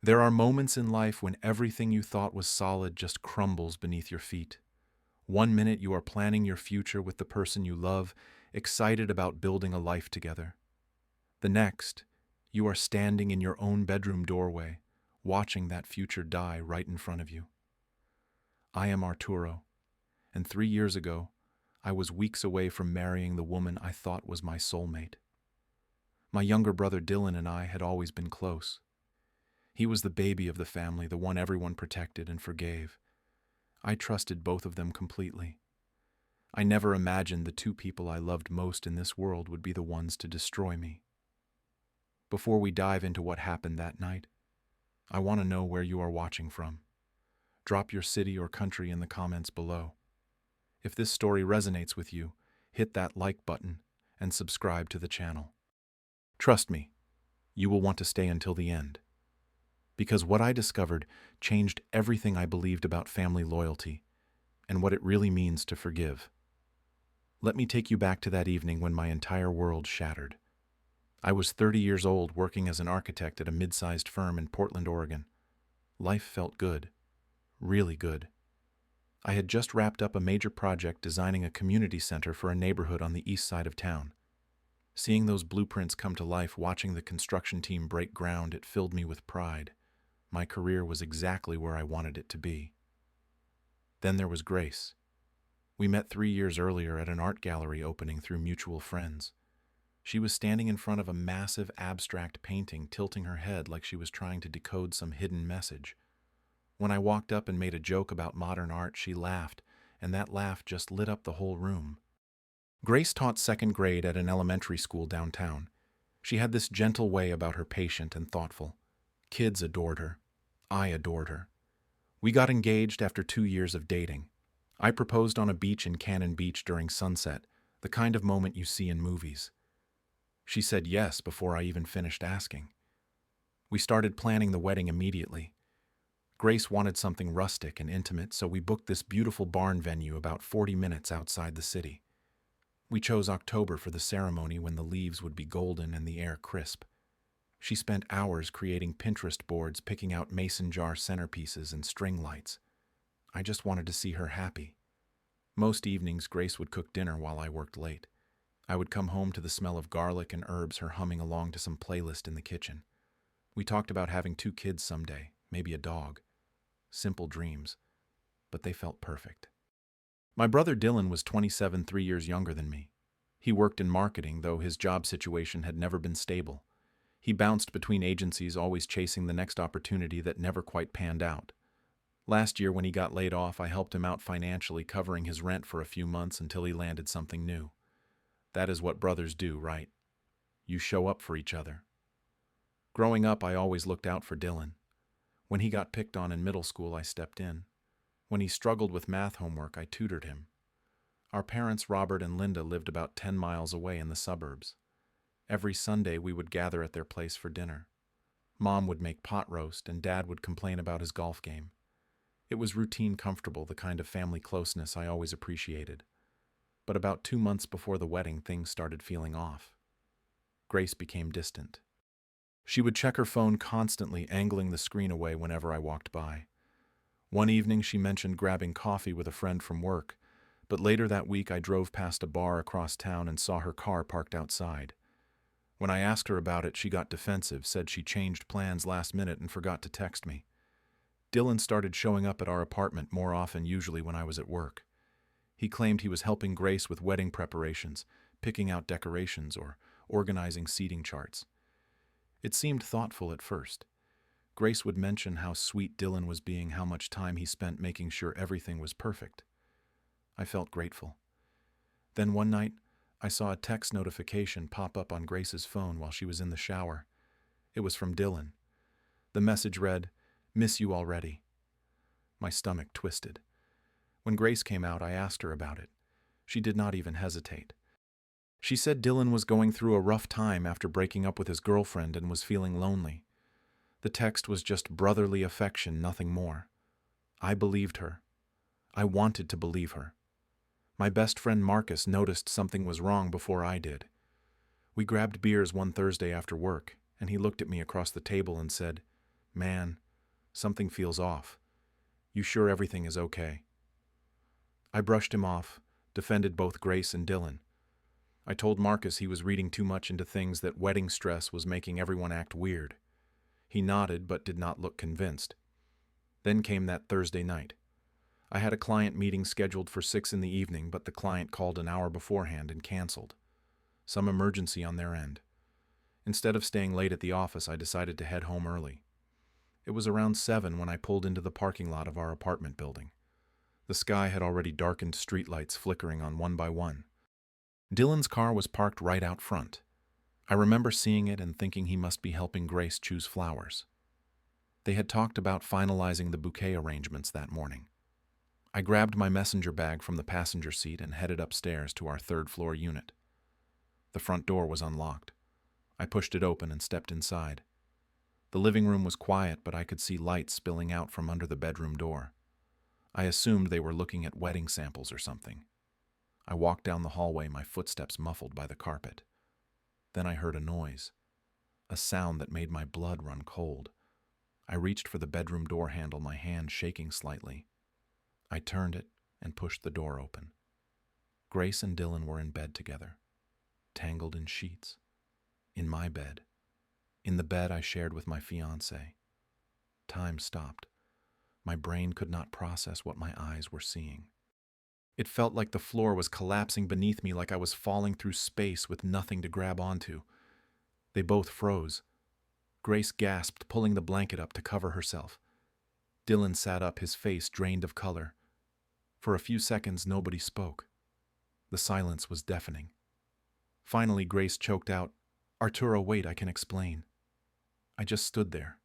There are moments in life when everything you thought was solid just crumbles beneath your feet. One minute you are planning your future with the person you love, excited about building a life together. The next, you are standing in your own bedroom doorway, watching that future die right in front of you. I am Arturo, and 3 years ago, I was weeks away from marrying the woman I thought was my soulmate. My younger brother Dylan and I had always been close. He was the baby of the family, the one everyone protected and forgave. I trusted both of them completely. I never imagined the two people I loved most in this world would be the ones to destroy me. Before we dive into what happened that night, I want to know where you are watching from. Drop your city or country in the comments below. If this story resonates with you, hit that like button and subscribe to the channel. Trust me, you will want to stay until the end. Because what I discovered changed everything I believed about family loyalty and what it really means to forgive. Let me take you back to that evening when my entire world shattered. I was 30 years old working as an architect at a mid-sized firm in Portland, Oregon. Life felt good, really good. I had just wrapped up a major project designing a community center for a neighborhood on the east side of town. Seeing those blueprints come to life, watching the construction team break ground, it filled me with pride. My career was exactly where I wanted it to be. Then there was Grace. We met 3 years earlier at an art gallery opening through mutual friends. She was standing in front of a massive abstract painting, tilting her head like she was trying to decode some hidden message. When I walked up and made a joke about modern art, she laughed, and that laugh just lit up the whole room. Grace taught second grade at an elementary school downtown. She had this gentle way about her, patient and thoughtful. Kids adored her. I adored her. We got engaged after 2 years of dating. I proposed on a beach in Cannon Beach during sunset, the kind of moment you see in movies. She said yes before I even finished asking. We started planning the wedding immediately. Grace wanted something rustic and intimate, so we booked this beautiful barn venue about 40 minutes outside the city. We chose October for the ceremony, when the leaves would be golden and the air crisp. She spent hours creating Pinterest boards, picking out mason jar centerpieces and string lights. I just wanted to see her happy. Most evenings, Grace would cook dinner while I worked late. I would come home to the smell of garlic and herbs, her humming along to some playlist in the kitchen. We talked about having 2 kids someday, maybe a dog. Simple dreams, but they felt perfect. My brother Dylan was 27, 3 years younger than me. He worked in marketing, though his job situation had never been stable. He bounced between agencies, always chasing the next opportunity that never quite panned out. Last year, when he got laid off, I helped him out financially, covering his rent for a few months until he landed something new. That is what brothers do, right? You show up for each other. Growing up, I always looked out for Dylan. When he got picked on in middle school, I stepped in. When he struggled with math homework, I tutored him. Our parents, Robert and Linda, lived about 10 miles away in the suburbs. Every Sunday, we would gather at their place for dinner. Mom would make pot roast, and Dad would complain about his golf game. It was routine, comfortable, the kind of family closeness I always appreciated. But about 2 months before the wedding, things started feeling off. Grace became distant. She would check her phone constantly, angling the screen away whenever I walked by. One evening, she mentioned grabbing coffee with a friend from work, but later that week I drove past a bar across town and saw her car parked outside. When I asked her about it, she got defensive, said she changed plans last minute and forgot to text me. Dylan started showing up at our apartment more often, usually when I was at work. He claimed he was helping Grace with wedding preparations, picking out decorations, or organizing seating charts. It seemed thoughtful at first. Grace would mention how sweet Dylan was being, how much time he spent making sure everything was perfect. I felt grateful. Then one night, I saw a text notification pop up on Grace's phone while she was in the shower. It was from Dylan. The message read, "Miss you already." My stomach twisted. When Grace came out, I asked her about it. She did not even hesitate. She said Dylan was going through a rough time after breaking up with his girlfriend and was feeling lonely. The text was just brotherly affection, nothing more. I believed her. I wanted to believe her. My best friend Marcus noticed something was wrong before I did. We grabbed beers one Thursday after work, and he looked at me across the table and said, Man, something feels off. You sure everything is okay? I brushed him off, defended both Grace and Dylan. I told Marcus he was reading too much into things, that wedding stress was making everyone act weird. He nodded but did not look convinced. Then came that Thursday night. I had a client meeting scheduled for 6 in the evening, but the client called an hour beforehand and canceled. Some emergency on their end. Instead of staying late at the office, I decided to head home early. It was around 7 when I pulled into the parking lot of our apartment building. The sky had already darkened, streetlights flickering on one by one. Dylan's car was parked right out front. I remember seeing it and thinking he must be helping Grace choose flowers. They had talked about finalizing the bouquet arrangements that morning. I grabbed my messenger bag from the passenger seat and headed upstairs to our third-floor unit. The front door was unlocked. I pushed it open and stepped inside. The living room was quiet, but I could see lights spilling out from under the bedroom door. I assumed they were looking at wedding samples or something. I walked down the hallway, my footsteps muffled by the carpet. Then I heard a noise, a sound that made my blood run cold. I reached for the bedroom door handle, my hand shaking slightly. I turned it and pushed the door open. Grace and Dylan were in bed together, tangled in sheets. In my bed. In the bed I shared with my fiancé. Time stopped. My brain could not process what my eyes were seeing. It felt like the floor was collapsing beneath me, like I was falling through space with nothing to grab onto. They both froze. Grace gasped, pulling the blanket up to cover herself. Dylan sat up, his face drained of color. For a few seconds, nobody spoke. The silence was deafening. Finally, Grace choked out, "Arturo, wait, I can explain." I just stood there.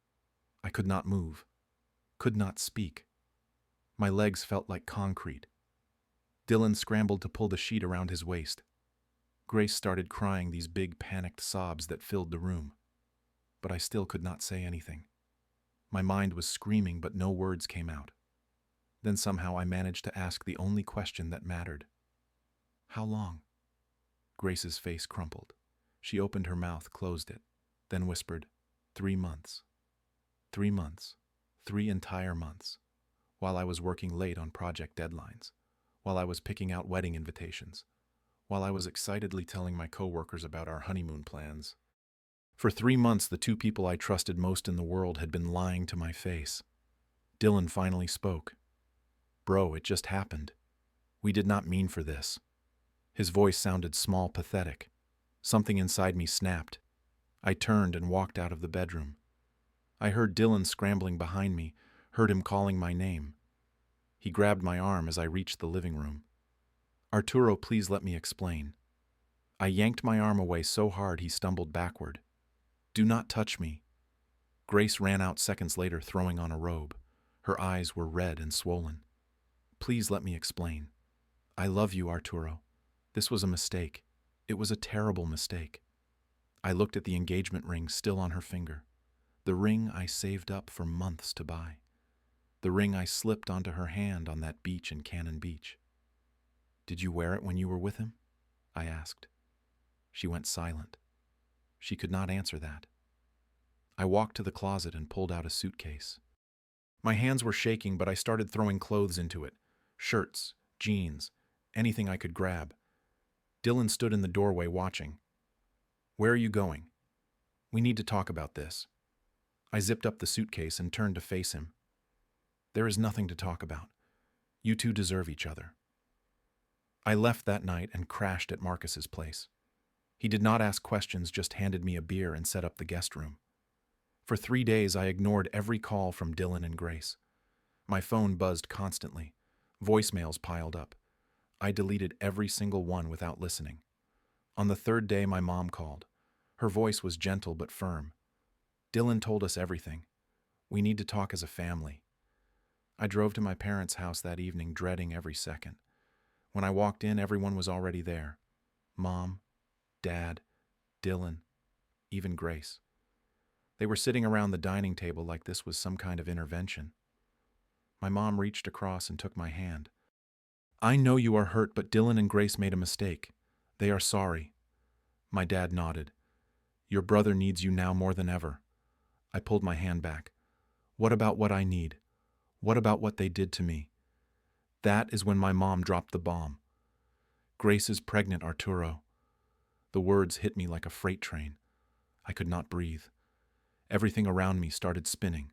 I could not move, could not speak. My legs felt like concrete. Dylan scrambled to pull the sheet around his waist. Grace started crying, these big panicked sobs that filled the room. But I still could not say anything. My mind was screaming, but no words came out. Then somehow I managed to ask the only question that mattered. "How long?" Grace's face crumpled. She opened her mouth, closed it, then whispered, 3 months. 3 months. 3 entire months. While I was working late on project deadlines. While I was picking out wedding invitations. While I was excitedly telling my coworkers about our honeymoon plans. For 3 months, the two people I trusted most in the world had been lying to my face. Dylan finally spoke. "Bro, it just happened. We did not mean for this." His voice sounded small, pathetic. Something inside me snapped. I turned and walked out of the bedroom. I heard Dylan scrambling behind me, heard him calling my name. He grabbed my arm as I reached the living room. "Arturo, please let me explain." I yanked my arm away so hard he stumbled backward. "Do not touch me." Grace ran out seconds later, throwing on a robe. Her eyes were red and swollen. "Please let me explain. I love you, Arturo. This was a mistake. It was a terrible mistake." I looked at the engagement ring still on her finger. The ring I saved up for months to buy. The ring I slipped onto her hand on that beach in Cannon Beach. "Did you wear it when you were with him?" I asked. She went silent. She could not answer that. I walked to the closet and pulled out a suitcase. My hands were shaking, but I started throwing clothes into it. Shirts, jeans, anything I could grab. Dylan stood in the doorway watching. "Where are you going?" "We need to talk about this." I zipped up the suitcase and turned to face him. "There is nothing to talk about. You two deserve each other." I left that night and crashed at Marcus's place. He did not ask questions, just handed me a beer and set up the guest room. For 3 days, I ignored every call from Dylan and Grace. My phone buzzed constantly. Voicemails piled up. I deleted every single one without listening. On the 3rd day, my mom called. Her voice was gentle but firm. "Dylan told us everything. We need to talk as a family." I drove to my parents' house that evening, dreading every second. When I walked in, everyone was already there. Mom, Dad, Dylan, even Grace. They were sitting around the dining table like this was some kind of intervention. My mom reached across and took my hand. "I know you are hurt, but Dylan and Grace made a mistake. They are sorry." My dad nodded. "Your brother needs you now more than ever." I pulled my hand back. What about what I need? What about what they did to me? That is when my mom dropped the bomb. Grace is pregnant, Arturo. The words hit me like a freight train. I could not breathe. Everything around me started spinning.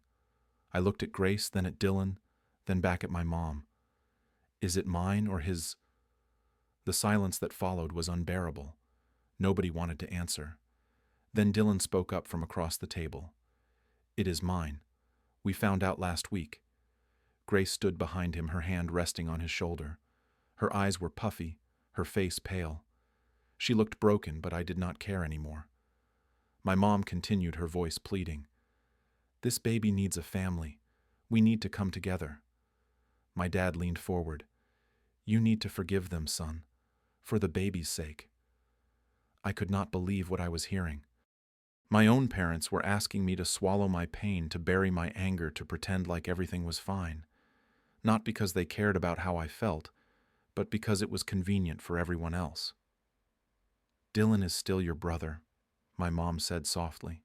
I looked at Grace, then at Dylan, then back at my mom. Is it mine or his? The silence that followed was unbearable. Nobody wanted to answer. Then Dylan spoke up from across the table. It is mine. We found out last week. Grace stood behind him, her hand resting on his shoulder. Her eyes were puffy, her face pale. She looked broken, but I did not care anymore. My mom continued, her voice pleading. This baby needs a family. We need to come together. My dad leaned forward. You need to forgive them, son, for the baby's sake. I could not believe what I was hearing. My own parents were asking me to swallow my pain, to bury my anger, to pretend like everything was fine. Not because they cared about how I felt, but because it was convenient for everyone else. Dylan is still your brother, my mom said softly.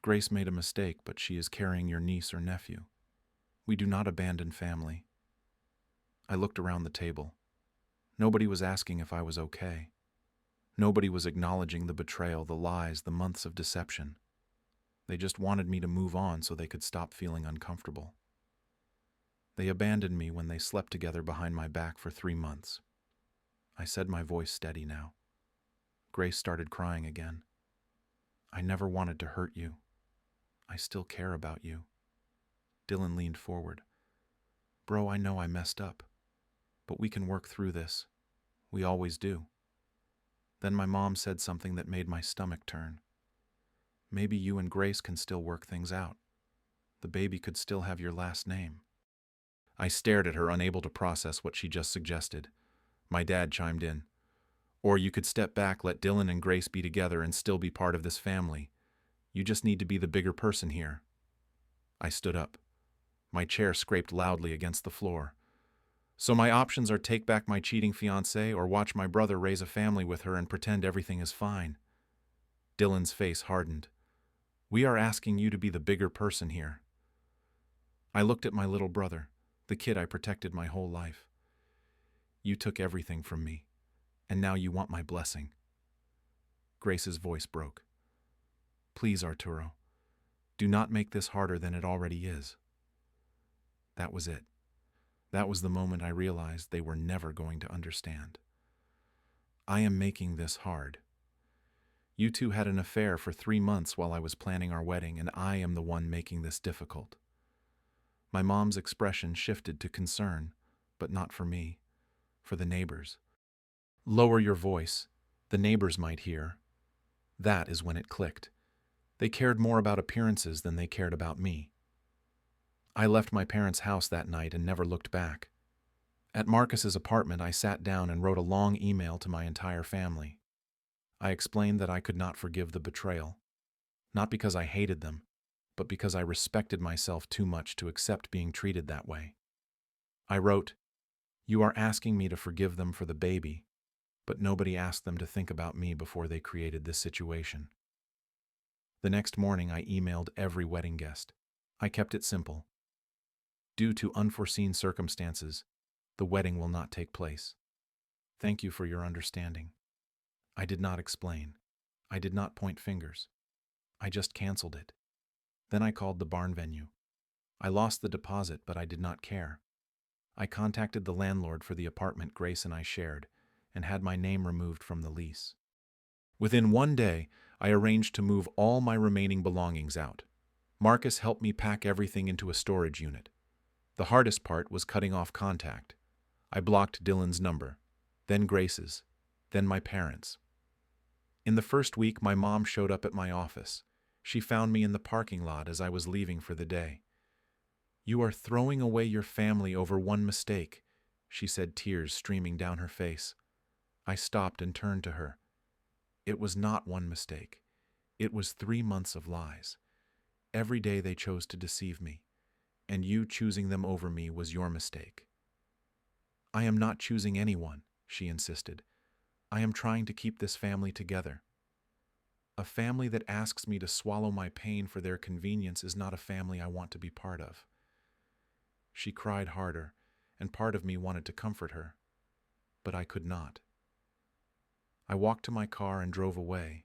Grace made a mistake, but she is carrying your niece or nephew. We do not abandon family. I looked around the table. Nobody was asking if I was okay. Nobody was acknowledging the betrayal, the lies, the months of deception. They just wanted me to move on so they could stop feeling uncomfortable. They abandoned me when they slept together behind my back for 3 months. I said, my voice steady now. Grace started crying again. I never wanted to hurt you. I still care about you. Dylan leaned forward. Bro, I know I messed up, but we can work through this. We always do. Then my mom said something that made my stomach turn. Maybe you and Grace can still work things out. The baby could still have your last name. I stared at her, unable to process what she just suggested. My dad chimed in. Or you could step back, let Dylan and Grace be together and still be part of this family. You just need to be the bigger person here. I stood up. My chair scraped loudly against the floor. So my options are take back my cheating fiancée or watch my brother raise a family with her and pretend everything is fine. Dylan's face hardened. We are asking you to be the bigger person here. I looked at my little brother, the kid I protected my whole life. You took everything from me, and now you want my blessing. Grace's voice broke. Please, Arturo, do not make this harder than it already is. That was it. That was the moment I realized they were never going to understand. I am making this hard. You two had an affair for 3 months while I was planning our wedding, and I am the one making this difficult. My mom's expression shifted to concern, but not for me, for the neighbors. Lower your voice. The neighbors might hear. That is when it clicked. They cared more about appearances than they cared about me. I left my parents' house that night and never looked back. At Marcus's apartment, I sat down and wrote a long email to my entire family. I explained that I could not forgive the betrayal, not because I hated them, but because I respected myself too much to accept being treated that way. I wrote, You are asking me to forgive them for the baby, but nobody asked them to think about me before they created this situation. The next morning, I emailed every wedding guest. I kept it simple. Due to unforeseen circumstances, the wedding will not take place. Thank you for your understanding. I did not explain. I did not point fingers. I just canceled it. Then I called the barn venue. I lost the deposit, but I did not care. I contacted the landlord for the apartment Grace and I shared, and had my name removed from the lease. Within 1 day, I arranged to move all my remaining belongings out. Marcus helped me pack everything into a storage unit. The hardest part was cutting off contact. I blocked Dylan's number, then Grace's, then my parents'. In the first week, my mom showed up at my office. She found me in the parking lot as I was leaving for the day. You are throwing away your family over one mistake, she said, tears streaming down her face. I stopped and turned to her. It was not one mistake. It was 3 months of lies. Every day they chose to deceive me, and you choosing them over me was your mistake. I am not choosing anyone, she insisted. I am trying to keep this family together. A family that asks me to swallow my pain for their convenience is not a family I want to be part of. She cried harder, and part of me wanted to comfort her, but I could not. I walked to my car and drove away.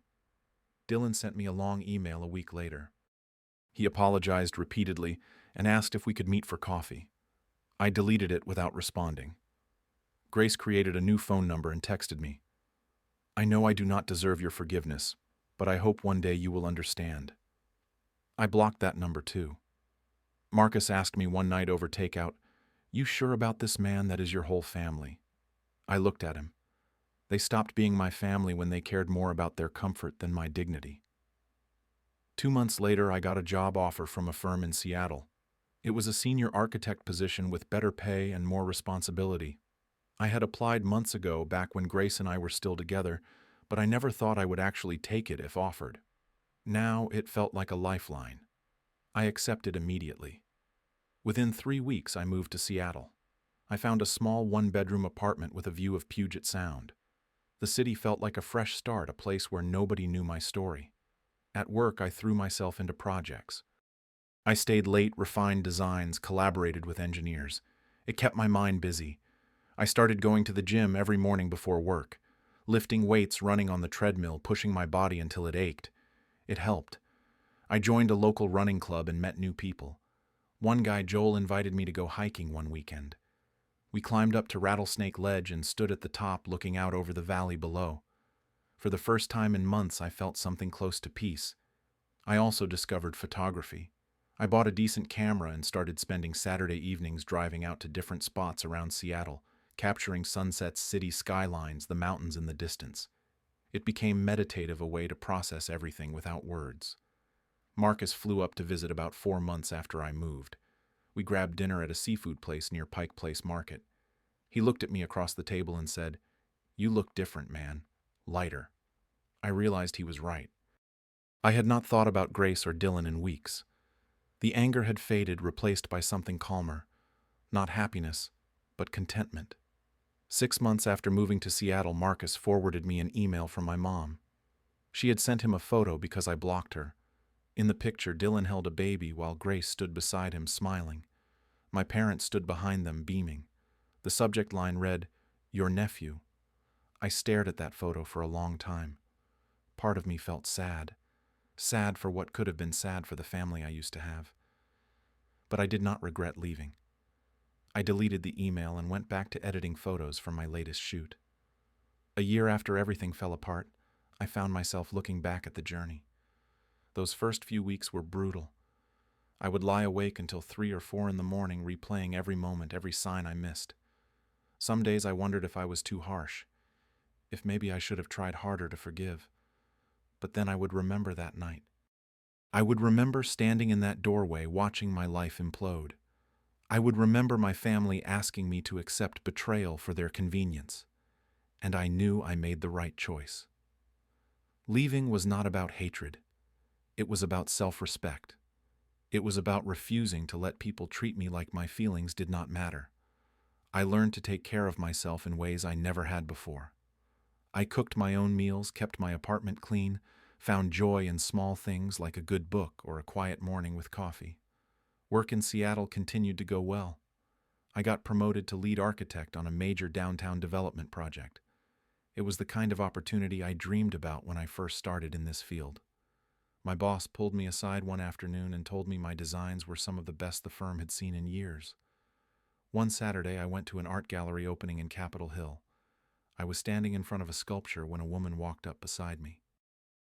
Dylan sent me a long email a week later. He apologized repeatedly and asked if we could meet for coffee. I deleted it without responding. Grace created a new phone number and texted me. I know I do not deserve your forgiveness, but I hope one day you will understand. I blocked that number too. Marcus asked me one night over takeout, "You sure about this man that is your whole family?" I looked at him. They stopped being my family when they cared more about their comfort than my dignity. 2 months later, I got a job offer from a firm in Seattle. It was a senior architect position with better pay and more responsibility. I had applied months ago, back when Grace and I were still together, but I never thought I would actually take it if offered. Now it felt like a lifeline. I accepted immediately. Within 3 weeks, I moved to Seattle. I found a small one-bedroom apartment with a view of Puget Sound. The city felt like a fresh start, a place where nobody knew my story. At work, I threw myself into projects. I stayed late, refined designs, collaborated with engineers. It kept my mind busy. I started going to the gym every morning before work, lifting weights, running on the treadmill, pushing my body until it ached. It helped. I joined a local running club and met new people. One guy, Joel, invited me to go hiking one weekend. We climbed up to Rattlesnake Ledge and stood at the top looking out over the valley below. For the first time in months, I felt something close to peace. I also discovered photography. I bought a decent camera and started spending Saturday evenings driving out to different spots around Seattle, capturing sunsets, city skylines, the mountains in the distance. It became meditative, a way to process everything without words. Marcus flew up to visit about 4 months after I moved. We grabbed dinner at a seafood place near Pike Place Market. He looked at me across the table and said, "You look different, man. Lighter." I realized he was right. I had not thought about Grace or Dylan in weeks. The anger had faded, replaced by something calmer. Not happiness, but contentment. 6 months after moving to Seattle, Marcus forwarded me an email from my mom. She had sent him a photo because I blocked her. In the picture, Dylan held a baby while Grace stood beside him, smiling. My parents stood behind them, beaming. The subject line read, "Your nephew." I stared at that photo for a long time. Part of me felt sad. Sad for what could have been sad for the family I used to have. But I did not regret leaving. I deleted the email and went back to editing photos from my latest shoot. A year after everything fell apart, I found myself looking back at the journey. Those first few weeks were brutal. I would lie awake until 3 or 4 in the morning, replaying every moment, every sign I missed. Some days I wondered if I was too harsh, if maybe I should have tried harder to forgive. But then I would remember that night. I would remember standing in that doorway, watching my life implode. I would remember my family asking me to accept betrayal for their convenience. And I knew I made the right choice. Leaving was not about hatred. It was about self-respect. It was about refusing to let people treat me like my feelings did not matter. I learned to take care of myself in ways I never had before. I cooked my own meals, kept my apartment clean, found joy in small things like a good book or a quiet morning with coffee. Work in Seattle continued to go well. I got promoted to lead architect on a major downtown development project. It was the kind of opportunity I dreamed about when I first started in this field. My boss pulled me aside one afternoon and told me my designs were some of the best the firm had seen in years. One Saturday, I went to an art gallery opening in Capitol Hill. I was standing in front of a sculpture when a woman walked up beside me.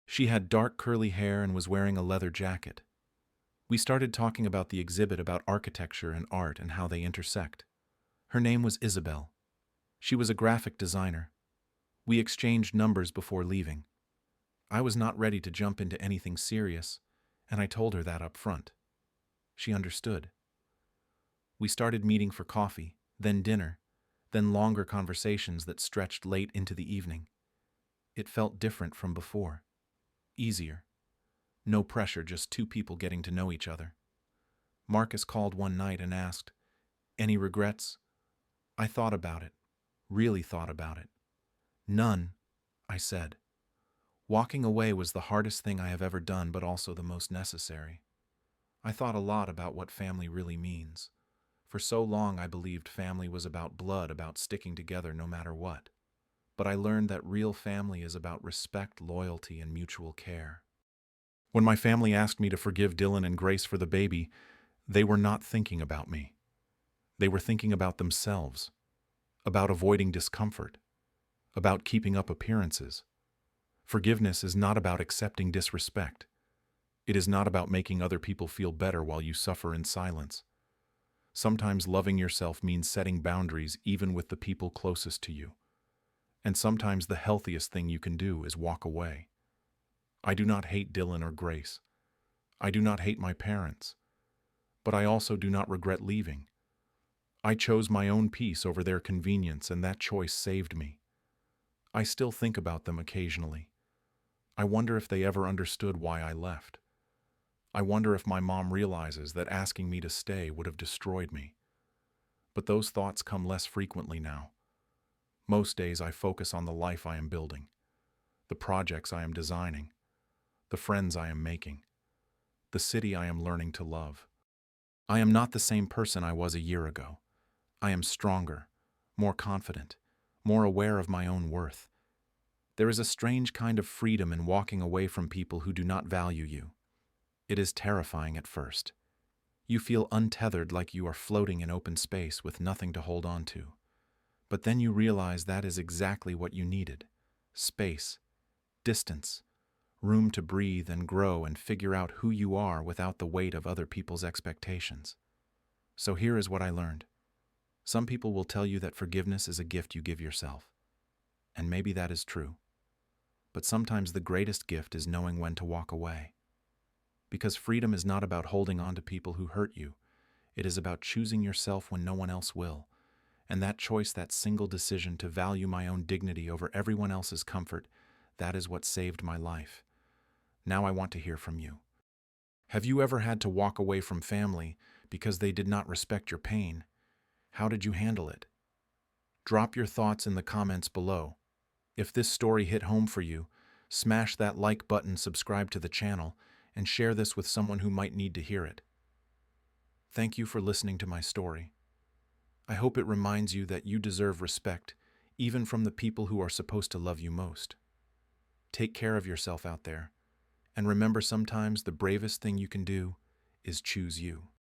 She had dark curly hair and was wearing a leather jacket. We started talking about the exhibit, about architecture and art and how they intersect. Her name was Isabel. She was a graphic designer. We exchanged numbers before leaving. I was not ready to jump into anything serious, and I told her that up front. She understood. We started meeting for coffee, then dinner, then longer conversations that stretched late into the evening. It felt different from before. Easier. No pressure, just two people getting to know each other. Marcus called one night and asked, "Any regrets?" I thought about it, really thought about it. "None," I said. Walking away was the hardest thing I have ever done, but also the most necessary. I thought a lot about what family really means. For so long, I believed family was about blood, about sticking together no matter what. But I learned that real family is about respect, loyalty, and mutual care. When my family asked me to forgive Dylan and Grace for the baby, they were not thinking about me. They were thinking about themselves, about avoiding discomfort, about keeping up appearances. Forgiveness is not about accepting disrespect. It is not about making other people feel better while you suffer in silence. Sometimes loving yourself means setting boundaries even with the people closest to you. And sometimes the healthiest thing you can do is walk away. I do not hate Dylan or Grace. I do not hate my parents. But I also do not regret leaving. I chose my own peace over their convenience, and that choice saved me. I still think about them occasionally. I wonder if they ever understood why I left. I wonder if my mom realizes that asking me to stay would have destroyed me. But those thoughts come less frequently now. Most days I focus on the life I am building, the projects I am designing, the friends I am making, the city I am learning to love. I am not the same person I was a year ago. I am stronger, more confident, more aware of my own worth. There is a strange kind of freedom in walking away from people who do not value you. It is terrifying at first. You feel untethered, like you are floating in open space with nothing to hold on to. But then you realize that is exactly what you needed. Space, distance, room to breathe and grow and figure out who you are without the weight of other people's expectations. So here is what I learned. Some people will tell you that forgiveness is a gift you give yourself. And maybe that is true. But sometimes the greatest gift is knowing when to walk away. Because freedom is not about holding on to people who hurt you. It is about choosing yourself when no one else will. And that choice, that single decision to value my own dignity over everyone else's comfort, that is what saved my life. Now I want to hear from you. Have you ever had to walk away from family because they did not respect your pain? How did you handle it? Drop your thoughts in the comments below. If this story hit home for you, smash that like button, subscribe to the channel, and share this with someone who might need to hear it. Thank you for listening to my story. I hope it reminds you that you deserve respect, even from the people who are supposed to love you most. Take care of yourself out there, and remember, sometimes the bravest thing you can do is choose you.